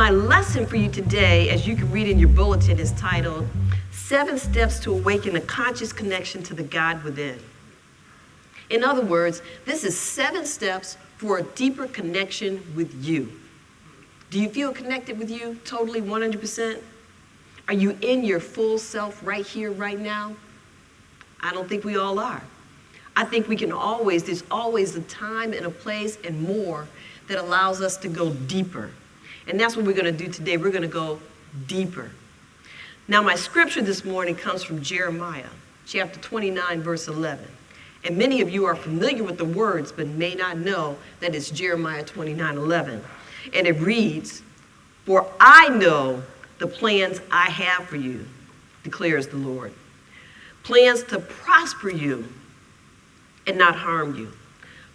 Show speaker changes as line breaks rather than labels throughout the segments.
my lesson for you today, as you can read in your bulletin, is titled 7 Steps to Awaken a Conscious Connection to the God Within. In other words, this is 7 steps for a deeper connection with you. Do you feel connected with you totally 100%? Are you in your full self right here, right now? I don't think we all are. I think we can always, there's always a time and a place and more that allows us to go deeper. And that's what we're going to do today. We're going to go deeper. Now, my scripture this morning comes from Jeremiah, chapter 29, verse 11. And many of you are familiar with the words, but may not know that it's Jeremiah 29:11. And it reads, "For I know the plans I have for you, declares the Lord. Plans to prosper you and not harm you.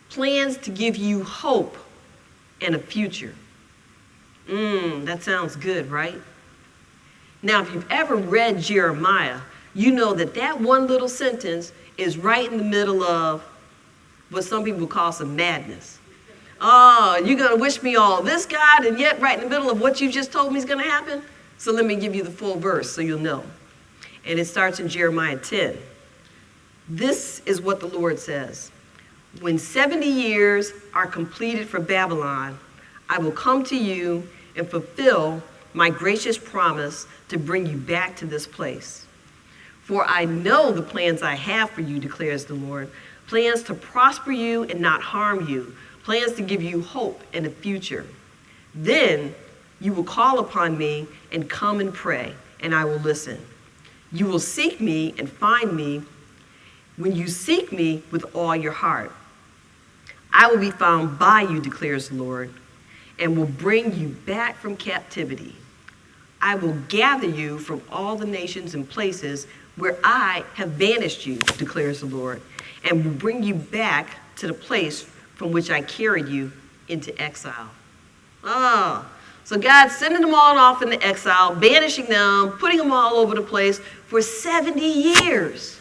Plans to give you hope and a future." That sounds good, right? Now, if you've ever read Jeremiah, you know that that one little sentence is right in the middle of what some people call some madness. Oh, you're going to wish me all this, God, and yet right in the middle of what you just told me is going to happen? So let me give you the full verse so you'll know. And it starts in Jeremiah 10. This is what the Lord says. "When 70 years are completed for Babylon, I will come to you and fulfill my gracious promise to bring you back to this place. For I know the plans I have for you, declares the Lord, plans to prosper you and not harm you, plans to give you hope and a future. Then you will call upon me and come and pray, and I will listen. You will seek me and find me when you seek me with all your heart. I will be found by you, declares the Lord, and will bring you back from captivity. I will gather you from all the nations and places where I have banished you, declares the Lord, and will bring you back to the place from which I carried you into exile." So God's sending them all off into exile, banishing them, putting them all over the place for 70 years.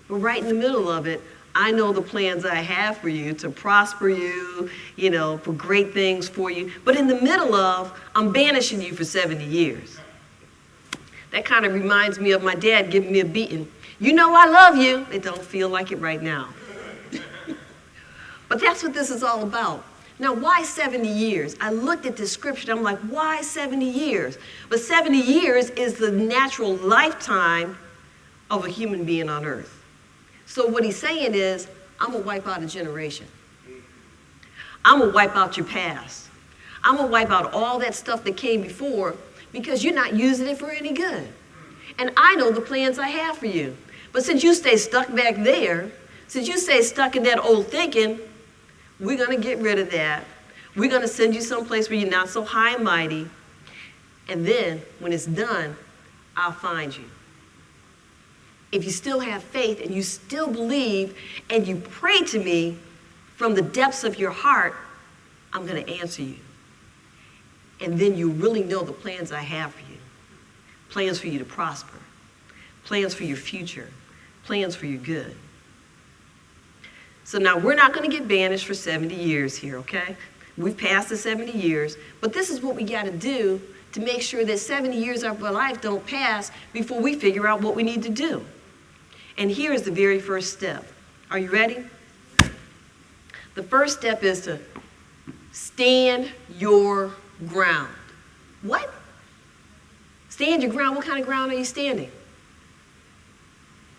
But right in the middle of it, I know the plans I have for you to prosper you, for great things for you. But in the middle of, I'm banishing you for 70 years. That kind of reminds me of my dad giving me a beating. You know I love you. It don't feel like it right now. But that's what this is all about. Now, why 70 years? I looked at this scripture, I'm like, why 70 years? But 70 years is the natural lifetime of a human being on earth. So what he's saying is, I'm going to wipe out a generation. I'm going to wipe out your past. I'm going to wipe out all that stuff that came before because you're not using it for any good. And I know the plans I have for you. But since you stay stuck back there, since you stay stuck in that old thinking, we're going to get rid of that. We're going to send you someplace where you're not so high and mighty. And then when it's done, I'll find you. If you still have faith and you still believe and you pray to me from the depths of your heart, I'm going to answer you. And then you really know the plans I have for you. Plans for you to prosper. Plans for your future. Plans for your good. So now we're not going to get banished for 70 years here, okay? We've passed the 70 years, but this is what we got to do to make sure that 70 years of our life don't pass before we figure out what we need to do. And here is the very first step. Are you ready? The first step is to stand your ground. What? Stand your ground? What kind of ground are you standing?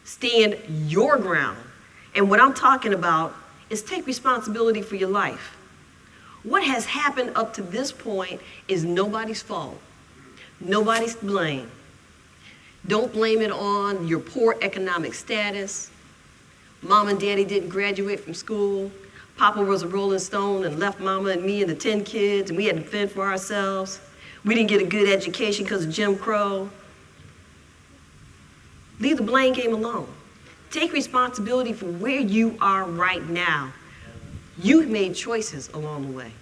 Stand your ground. And what I'm talking about is take responsibility for your life. What has happened up to this point is nobody's fault. Nobody's to blame. Don't blame it on your poor economic status. Mom and daddy didn't graduate from school. Papa was a rolling stone and left mama and me and the 10 kids, and we had to fend for ourselves. We didn't get a good education because of Jim Crow. Leave the blame game alone. Take responsibility for where you are right now. You made choices along the way.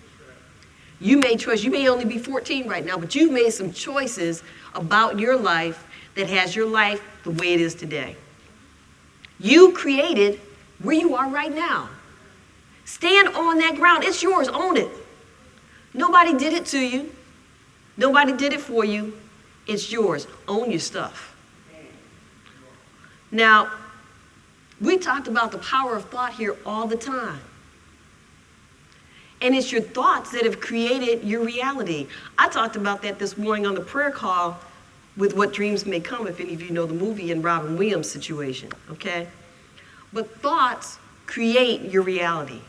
You made choices. You may only be 14 right now, but you've made some choices about your life that has your life the way it is today. You created where you are right now. Stand on that ground. It's yours. Own it. Nobody did it to you. Nobody did it for you. It's yours. Own your stuff. Now, we talked about the power of thought here all the time. And it's your thoughts that have created your reality. I talked about that this morning on the prayer call with What Dreams May Come, if any of you know the movie and Robin Williams' situation, okay? But thoughts create your reality.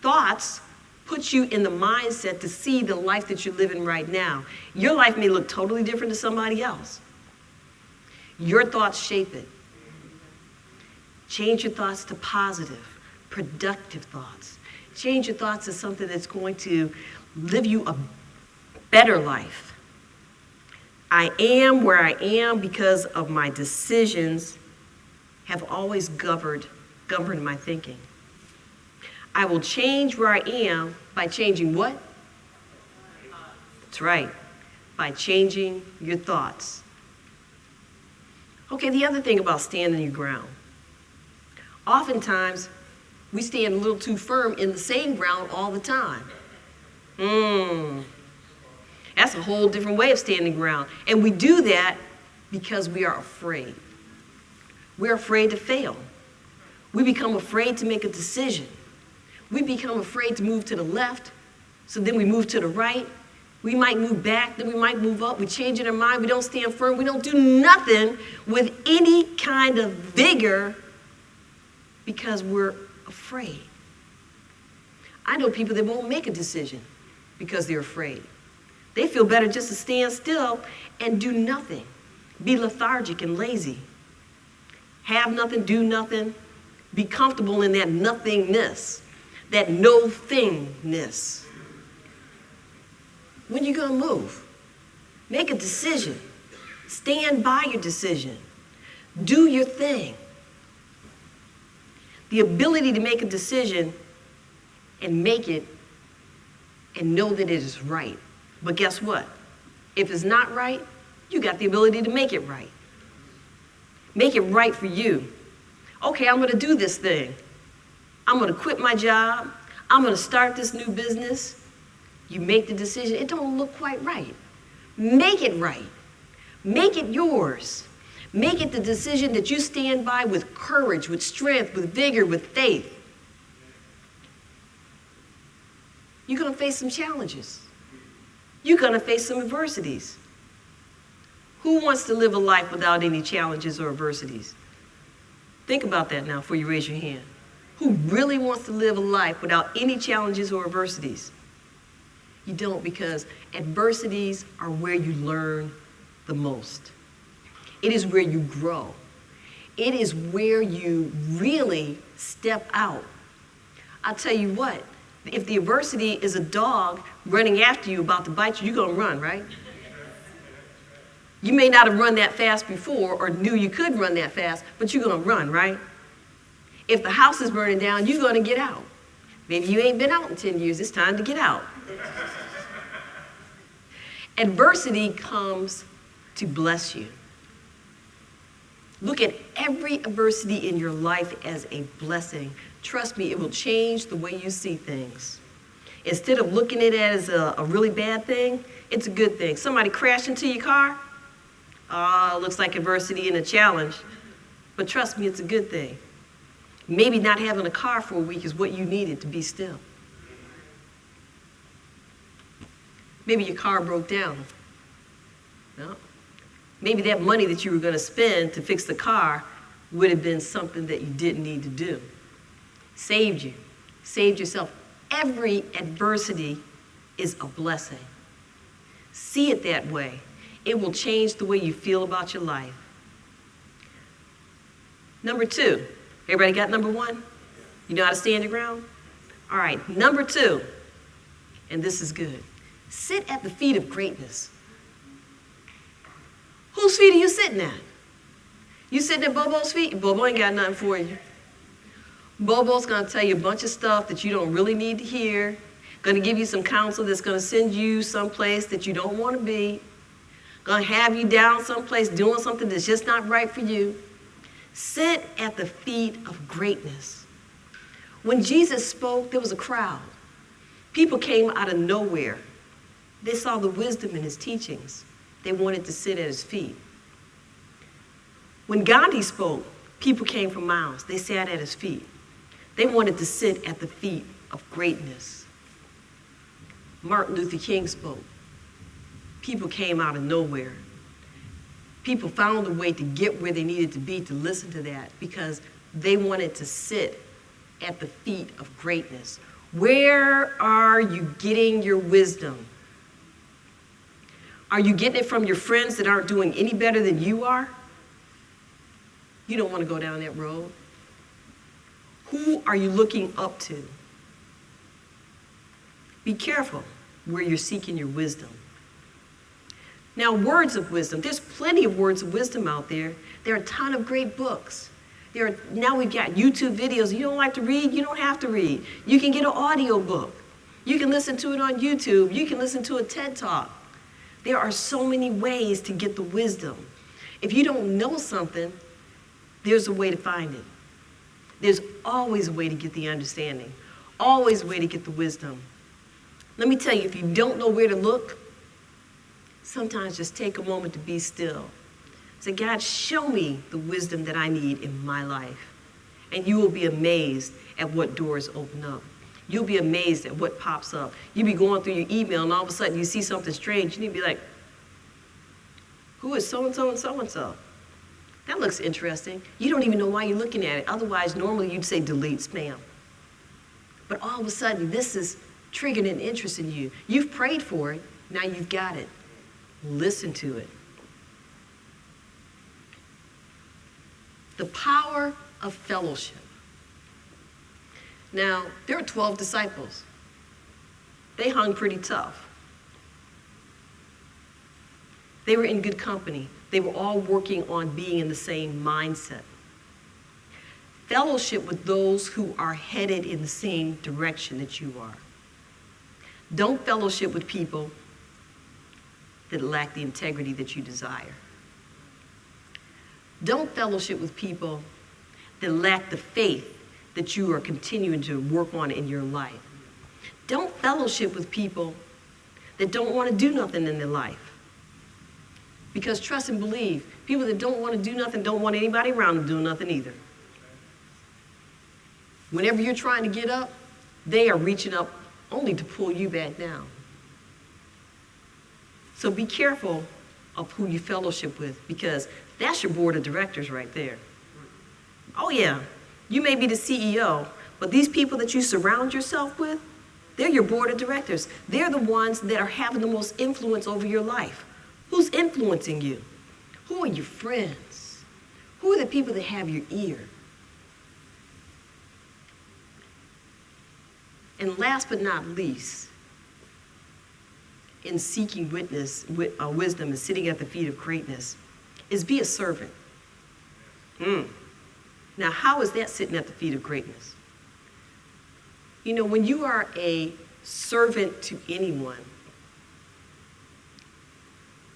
Thoughts put you in the mindset to see the life that you're living right now. Your life may look totally different to somebody else. Your thoughts shape it. Change your thoughts to positive, productive thoughts. Change your thoughts to something that's going to live you a better life. I am where I am because of my decisions have always governed my thinking. I will change where I am by changing what? That's right, by changing your thoughts. Okay, the other thing about standing your ground. Oftentimes, we stand a little too firm in the same ground all the time. That's a whole different way of standing ground. And we do that because we are afraid. We're afraid to fail. We become afraid to make a decision. We become afraid to move to the left, so then we move to the right. We might move back, then we might move up. We change in our mind. We don't stand firm. We don't do nothing with any kind of vigor because we're afraid. I know people that won't make a decision because they're afraid. They feel better just to stand still and do nothing, be lethargic and lazy, have nothing, do nothing, be comfortable in that nothingness, that no thingness. When you gonna move? Make a decision. Stand by your decision. Do your thing. The ability to make a decision and make it and know that it is right. But guess what? If it's not right, you got the ability to make it right. Make it right for you. Okay, I'm gonna do this thing. I'm gonna quit my job. I'm gonna start this new business. You make the decision. It don't look quite right. Make it right. Make it yours. Make it the decision that you stand by with courage, with strength, with vigor, with faith. You're gonna face some challenges. You're gonna face some adversities. Who wants to live a life without any challenges or adversities? Think about that now before you raise your hand. Who really wants to live a life without any challenges or adversities? You don't, because adversities are where you learn the most. It is where you grow. It is where you really step out. I'll tell you what, if the adversity is a dog running after you about to bite you, you're gonna run, right? You may not have run that fast before or knew you could run that fast, but you're gonna run, right? If the house is burning down, you're gonna get out. Maybe you ain't been out in 10 years, it's time to get out. Adversity comes to bless you. Look at every adversity in your life as a blessing. Trust me, it will change the way you see things. Instead of looking at it as a really bad thing, it's a good thing. Somebody crashed into your car? Oh, looks like adversity and a challenge. But trust me, it's a good thing. Maybe not having a car for a week is what you needed to be still. Maybe your car broke down. No. Maybe that money that you were going to spend to fix the car would have been something that you didn't need to do. Saved you. Saved yourself. Every adversity is a blessing. See it that way. It will change the way you feel about your life. Number 2. Everybody got number 1? You know how to stand your ground? All right, number 2. And this is good. Sit at the feet of greatness. Whose feet are you sitting at? You sitting at Bobo's feet? Bobo ain't got nothing for you. Bobo's gonna tell you a bunch of stuff that you don't really need to hear. Gonna give you some counsel that's gonna send you someplace that you don't wanna be. Gonna have you down someplace doing something that's just not right for you. Sit at the feet of greatness. When Jesus spoke, there was a crowd. People came out of nowhere. They saw the wisdom in his teachings. They wanted to sit at his feet. When Gandhi spoke, people came from miles. They sat at his feet. They wanted to sit at the feet of greatness. Martin Luther King spoke. People came out of nowhere. People found a way to get where they needed to be to listen to that because they wanted to sit at the feet of greatness. Where are you getting your wisdom? Are you getting it from your friends that aren't doing any better than you are? You don't want to go down that road. Who are you looking up to? Be careful where you're seeking your wisdom. Now, words of wisdom. There's plenty of words of wisdom out there. There are a ton of great books. Now we've got YouTube videos. You don't like to read? You don't have to read. You can get an audio book. You can listen to it on YouTube. You can listen to a TED Talk. There are so many ways to get the wisdom. If you don't know something, there's a way to find it. There's always a way to get the understanding. Always a way to get the wisdom. Let me tell you, if you don't know where to look, sometimes just take a moment to be still. Say, God, show me the wisdom that I need in my life. And you will be amazed at what doors open up. You'll be amazed at what pops up. You'll be going through your email and all of a sudden you see something strange. You need to be like, who is so-and-so and so-and-so? That looks interesting. You don't even know why you're looking at it. Otherwise, normally you'd say delete spam. But all of a sudden, this is triggered an interest in you. You've prayed for it. Now you've got it. Listen to it. The power of fellowship. Now, there are 12 disciples. They hung pretty tough. They were in good company. They were all working on being in the same mindset. Fellowship with those who are headed in the same direction that you are. Don't fellowship with people that lack the integrity that you desire. Don't fellowship with people that lack the faith that you are continuing to work on in your life. Don't fellowship with people that don't want to do nothing in their life. Because trust and believe, people that don't want to do nothing don't want anybody around them doing nothing either. Whenever you're trying to get up, they are reaching up only to pull you back down. So be careful of who you fellowship with, because that's your board of directors right there. Oh yeah, you may be the CEO, but these people that you surround yourself with, they're your board of directors. They're the ones that are having the most influence over your life. Who's influencing you? Who are your friends? Who are the people that have your ear? And last but not least, in seeking wisdom and sitting at the feet of greatness, is be a servant. Now, how is that sitting at the feet of greatness? You know, when you are a servant to anyone,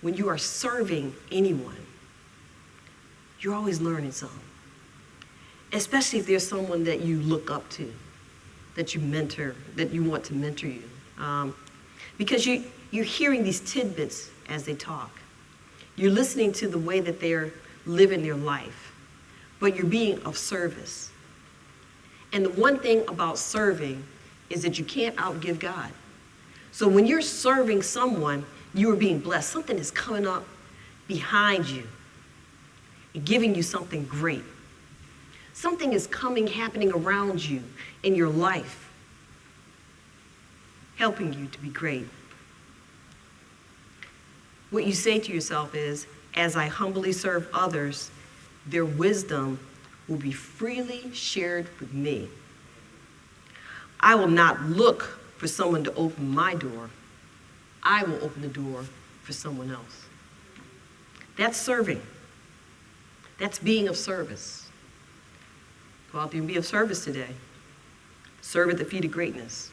when you are serving anyone, you're always learning something. Especially if there's someone that you look up to, that you mentor, that you want to mentor you. Because you're hearing these tidbits as they talk. You're listening to the way that they're living their life, but you're being of service. And the one thing about serving is that you can't outgive God. So when you're serving someone, you are being blessed. Something is coming up behind you and giving you something great. Something is happening around you in your life, helping you to be great. What you say to yourself is, as I humbly serve others, their wisdom will be freely shared with me. I will not look for someone to open my door. I will open the door for someone else. That's serving. That's being of service. Go out there and be of service today. Serve at the feet of greatness.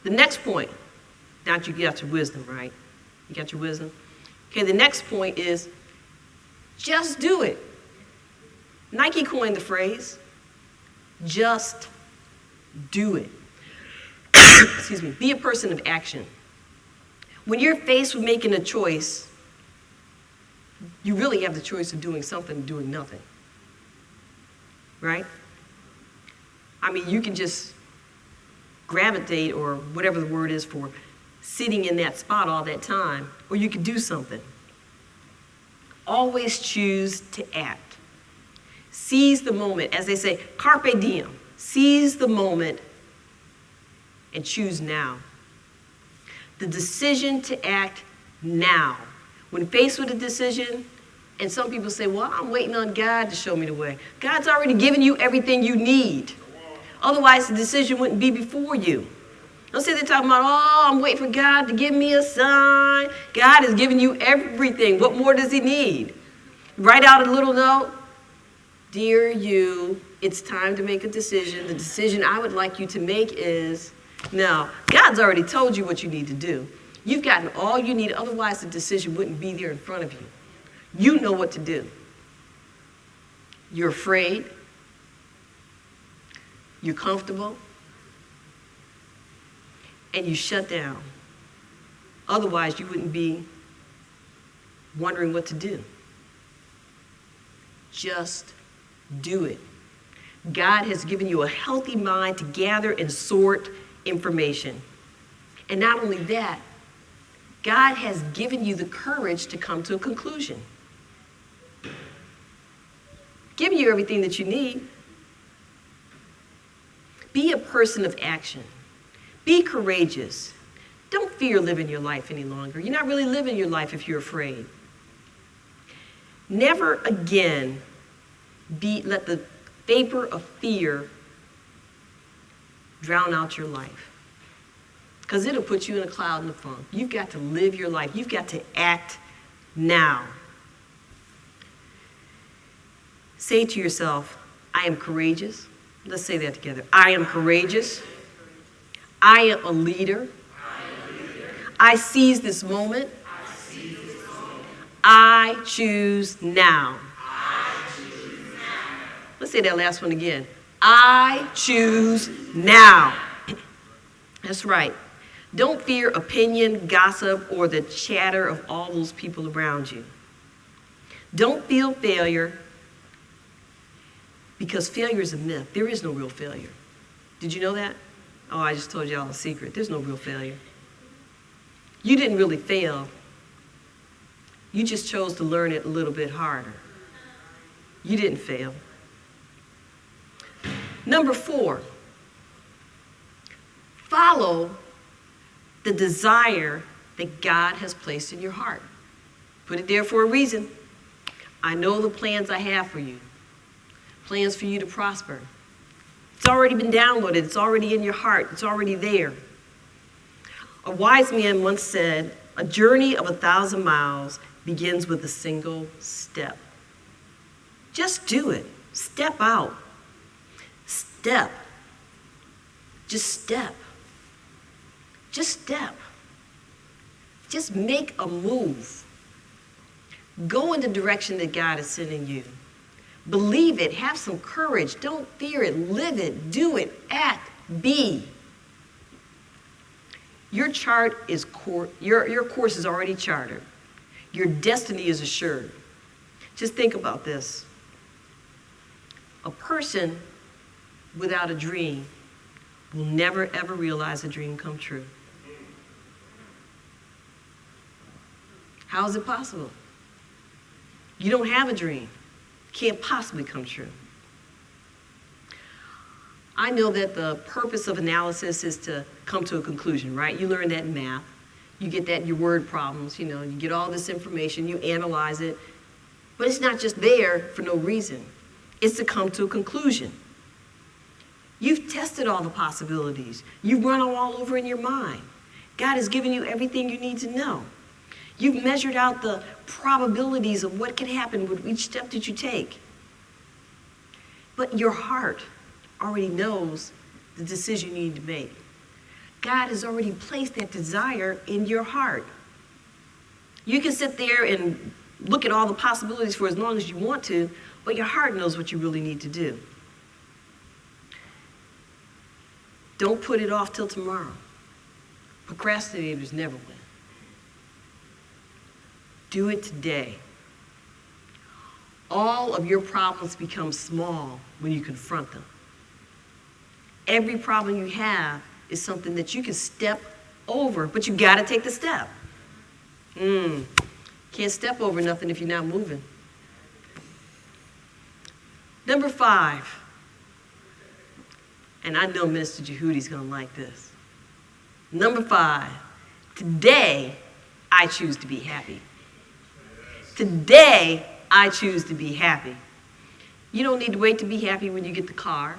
The next point, now that you got your wisdom, right? You got your wisdom? Okay, the next point is just do it. Nike coined the phrase, just do it. Excuse me, be a person of action. When you're faced with making a choice, you really have the choice of doing something and doing nothing. Right? I mean, you can just gravitate, or whatever the word is for sitting in that spot all that time, or you could do something. Always choose to act. Seize the moment. As they say, carpe diem. Seize the moment and choose now. The decision to act now. When faced with a decision, and some people say, well, I'm waiting on God to show me the way. God's already given you everything you need. Otherwise, the decision wouldn't be before you. Don't sit there talking about, oh, I'm waiting for God to give me a sign. God has given you everything. What more does he need? Write out a little note. Dear you, it's time to make a decision. The decision I would like you to make is, now, God's already told you what you need to do. You've gotten all you need, otherwise the decision wouldn't be there in front of you. You know what to do. You're afraid. You're comfortable. And you shut down. Otherwise, you wouldn't be wondering what to do. Just do it. God has given you a healthy mind to gather and sort information. And not only that, God has given you the courage to come to a conclusion. Giving you everything that you need. Be a person of action. Be courageous. Don't fear living your life any longer. You're not really living your life if you're afraid. Never again let the vapor of fear drown out your life. Because it'll put you in a cloud and a funk. You've got to live your life. You've got to act now. Say to yourself, I am courageous. Let's say that together. I am courageous. I am a leader. I seize this moment. I choose now. Let's say that last one again. I choose now. That's right. Don't fear opinion, gossip, or the chatter of all those people around you. Don't feel failure, because failure is a myth. There is no real failure. Did you know that? Oh, I just told y'all a secret. There's no real failure. You didn't really fail. You just chose to learn it a little bit harder. You didn't fail. Number 4, follow the desire that God has placed in your heart. Put it there for a reason. I know the plans I have for you. Plans for you to prosper. It's already been downloaded. It's already in your heart. It's already there. A wise man once said, a journey of 1,000 miles begins with a single step. Just do it. Step out. Step. Just step. Just step. Just make a move. Go in the direction that God is sending you. Believe it. Have some courage. Don't fear it. Live it. Do it. Act. Be. Your chart is your course is already charted. Your destiny is assured. Just think about this. A person without a dream will never ever realize a dream come true. How is it possible? You don't have a dream. Can't possibly come true. I know that the purpose of analysis is to come to a conclusion, right? You learn that in math. You get that in your word problems, you get all this information, you analyze it. But it's not just there for no reason. It's to come to a conclusion. You've tested all the possibilities. You've run them all over in your mind. God has given you everything you need to know. You've measured out the probabilities of what can happen with each step that you take. But your heart already knows the decision you need to make. God has already placed that desire in your heart. You can sit there and look at all the possibilities for as long as you want to, but your heart knows what you really need to do. Don't put it off till tomorrow. Procrastinators never win. Do it today. All of your problems become small when you confront them. Every problem you have is something that you can step over, but you got to take the step. Can't step over nothing if you're not moving. Number 5, and I know Minister Jehudi's going to like this. Number 5, today I choose to be happy. Today I choose to be happy. You don't need to wait to be happy when you get the car.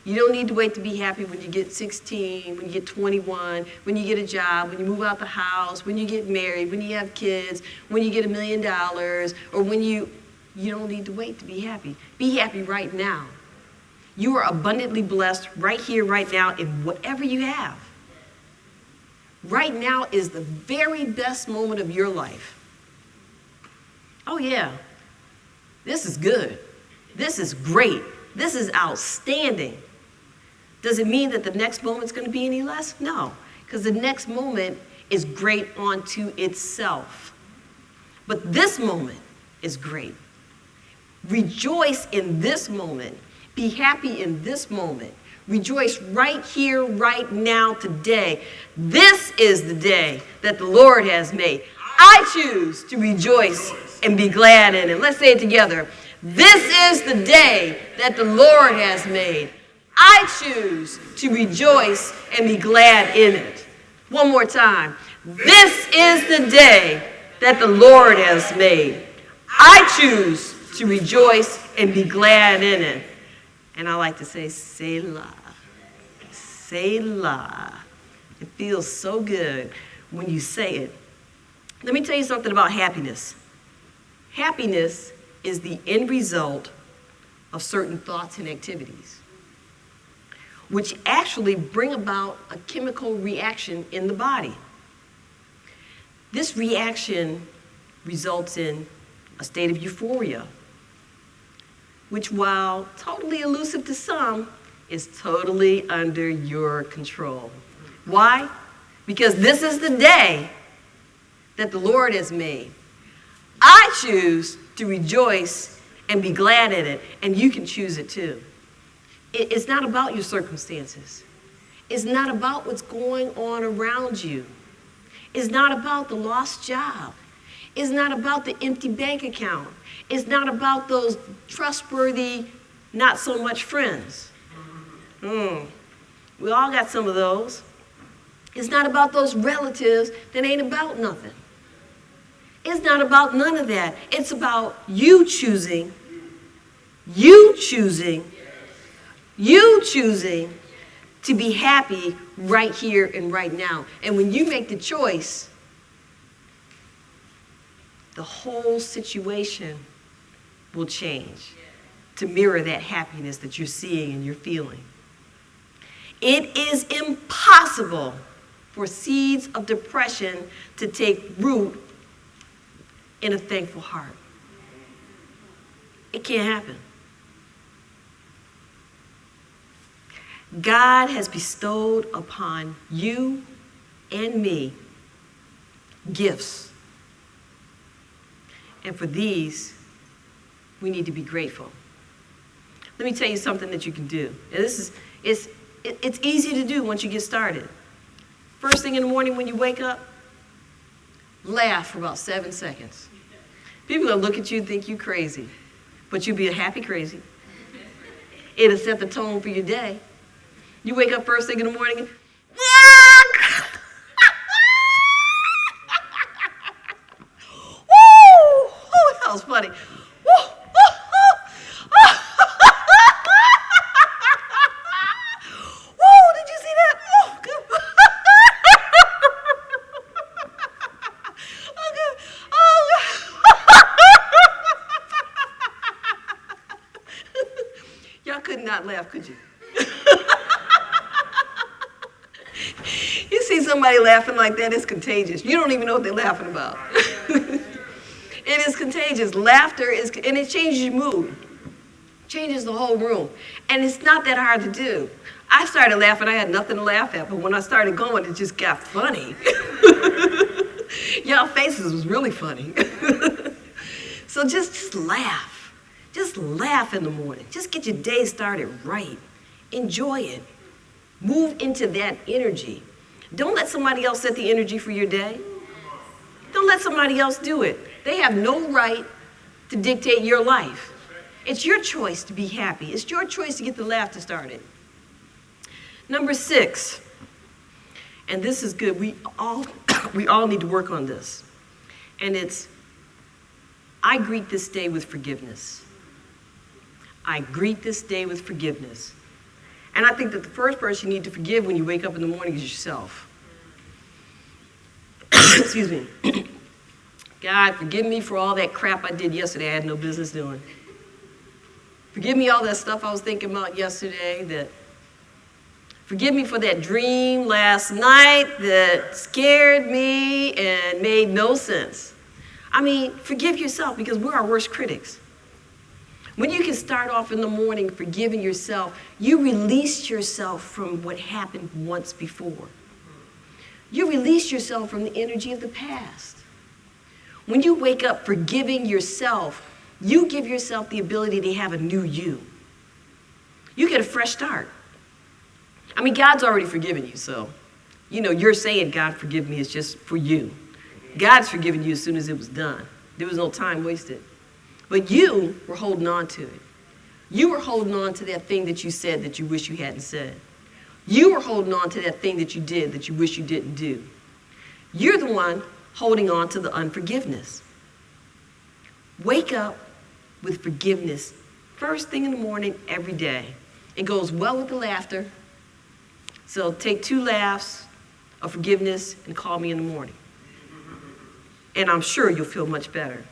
You don't need to wait to be happy when you get 16, when you get 21, when you get a job, when you move out the house, when you get married, when you have kids, when you get $1 million, or when you don't need to wait to be happy. Be happy right now. You are abundantly blessed right here, right now, in whatever you have. Right now is the very best moment of your life. Oh yeah, this is good. This is great. This is outstanding. Does it mean that the next moment's going to be any less? No, because the next moment is great unto itself. But this moment is great. Rejoice in this moment. Be happy in this moment. Rejoice right here, right now, today. This is the day that the Lord has made. I choose to rejoice and be glad in it. Let's say it together. This is the day that the Lord has made. I choose to rejoice and be glad in it. One more time. This is the day that the Lord has made. I choose to rejoice and be glad in it. And I like to say, Selah. Selah. It feels so good when you say it. Let me tell you something about happiness. Happiness is the end result of certain thoughts and activities, which actually bring about a chemical reaction in the body. This reaction results in a state of euphoria, which, while totally elusive to some, is totally under your control. Why? Because this is the day that the Lord has made. I choose to rejoice and be glad in it, and you can choose it too. It's not about your circumstances. It's not about what's going on around you. It's not about the lost job. It's not about the empty bank account. It's not about those trustworthy, not so much friends. We all got some of those. It's not about those relatives that ain't about nothing. It's not about none of that. It's about you choosing to be happy right here and right now. And when you make the choice, the whole situation will change to mirror that happiness that you're seeing and you're feeling. It is impossible for seeds of depression to take root in a thankful heart. It can't happen. God has bestowed upon you and me gifts. And for these, we need to be grateful. Let me tell you something that you can do. And it's easy to do once you get started. First thing in the morning when you wake up, laugh for about 7 seconds. People are going to look at you and think you crazy, but you'll be a happy crazy. It'll set the tone for your day. You wake up first thing in the morning and woo! Oh, that was funny. Woo! Whoa, did you see that? Oh, good. Oh, good. Oh, y'all could not laugh, could you? You see somebody laughing like that, it's contagious. You don't even know what they're laughing about. It is contagious. Laughter is, and it changes your mood. Changes the whole room. And it's not that hard to do. I started laughing, I had nothing to laugh at, but when I started going, it just got funny. Y'all faces was really funny. So just laugh. Just laugh in the morning. Just get your day started right. Enjoy it. Move into that energy. Don't let somebody else set the energy for your day. Don't let somebody else do it. They have no right to dictate your life. It's your choice to be happy. It's your choice to get the laughter started. Number 6, and this is good. We all need to work on this. And it's, I greet this day with forgiveness. I greet this day with forgiveness. And I think that the first person you need to forgive when you wake up in the morning is yourself. Excuse me. God, forgive me for all that crap I did yesterday I had no business doing. Forgive me all that stuff I was thinking about yesterday. Forgive me for that dream last night that scared me and made no sense. I mean, forgive yourself because we're our worst critics. When you can start off in the morning forgiving yourself, you release yourself from what happened once before. You release yourself from the energy of the past. When you wake up forgiving yourself, you give yourself the ability to have a new you. You get a fresh start. I mean, God's already forgiven you, so, you're saying, God, forgive me, it's just for you. God's forgiven you as soon as it was done. There was no time wasted. But you were holding on to it. You were holding on to that thing that you said that you wish you hadn't said. You were holding on to that thing that you did that you wish you didn't do. You're the one holding on to the unforgiveness. Wake up with forgiveness first thing in the morning every day. It goes well with the laughter. So take 2 laughs of forgiveness and call me in the morning. And I'm sure you'll feel much better.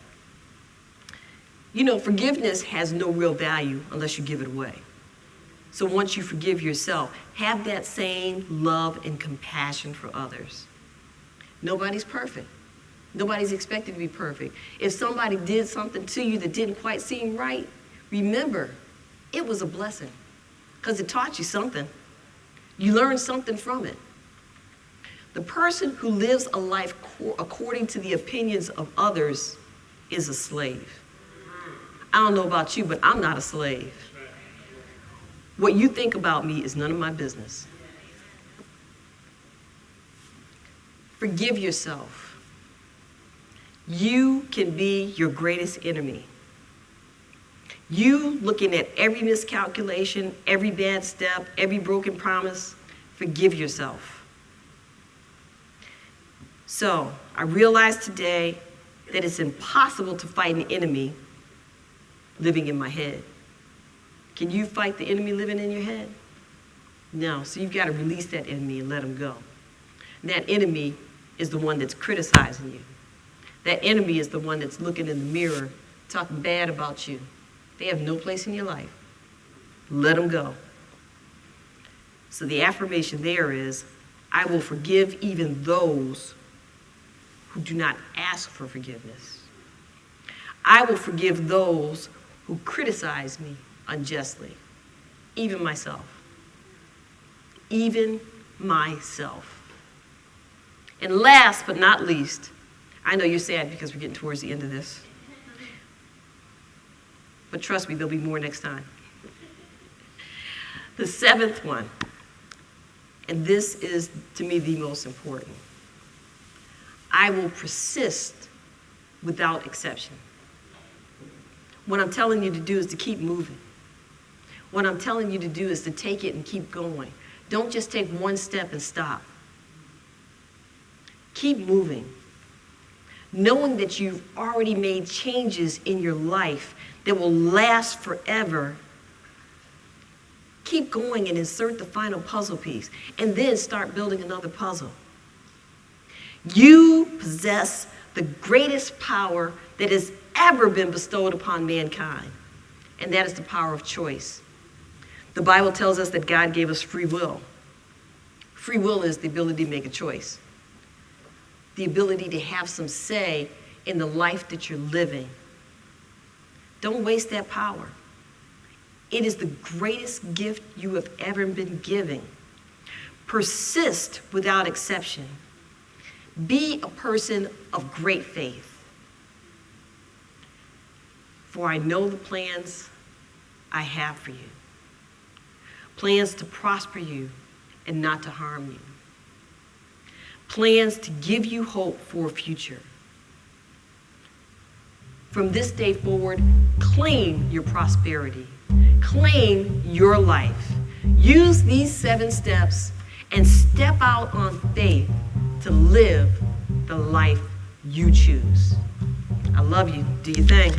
Forgiveness has no real value unless you give it away. So once you forgive yourself, have that same love and compassion for others. Nobody's perfect. Nobody's expected to be perfect. If somebody did something to you that didn't quite seem right, remember, it was a blessing because it taught you something. You learned something from it. The person who lives a life according to the opinions of others is a slave. I don't know about you, but I'm not a slave. What you think about me is none of my business. Forgive yourself. You can be your greatest enemy. You looking at every miscalculation, every bad step, every broken promise, forgive yourself. So, I realized today that it's impossible to fight an enemy living in my head. Can you fight the enemy living in your head? No, so you've got to release that enemy and let him go. And that enemy is the one that's criticizing you. That enemy is the one that's looking in the mirror, talking bad about you. They have no place in your life. Let them go. So the affirmation there is, I will forgive even those who do not ask for forgiveness. I will forgive those who criticize me unjustly, even myself. Even myself. And last but not least, I know you're sad because we're getting towards the end of this. But trust me, there'll be more next time. The 7th one, and this is to me the most important. I will persist without exception. What I'm telling you to do is to keep moving. What I'm telling you to do is to take it and keep going. Don't just take one step and stop. Keep moving. Knowing that you've already made changes in your life that will last forever, keep going and insert the final puzzle piece, and then start building another puzzle. You possess the greatest power that has ever been bestowed upon mankind, and that is the power of choice. The Bible tells us that God gave us free will. Free will is the ability to make a choice, the ability to have some say in the life that you're living. Don't waste that power. It is the greatest gift you have ever been given. Persist without exception. Be a person of great faith. For I know the plans I have for you. Plans to prosper you and not to harm you. Plans to give you hope for a future. From this day forward, claim your prosperity. Claim your life. Use these 7 steps and step out on faith to live the life you choose. I love you. Do your thing.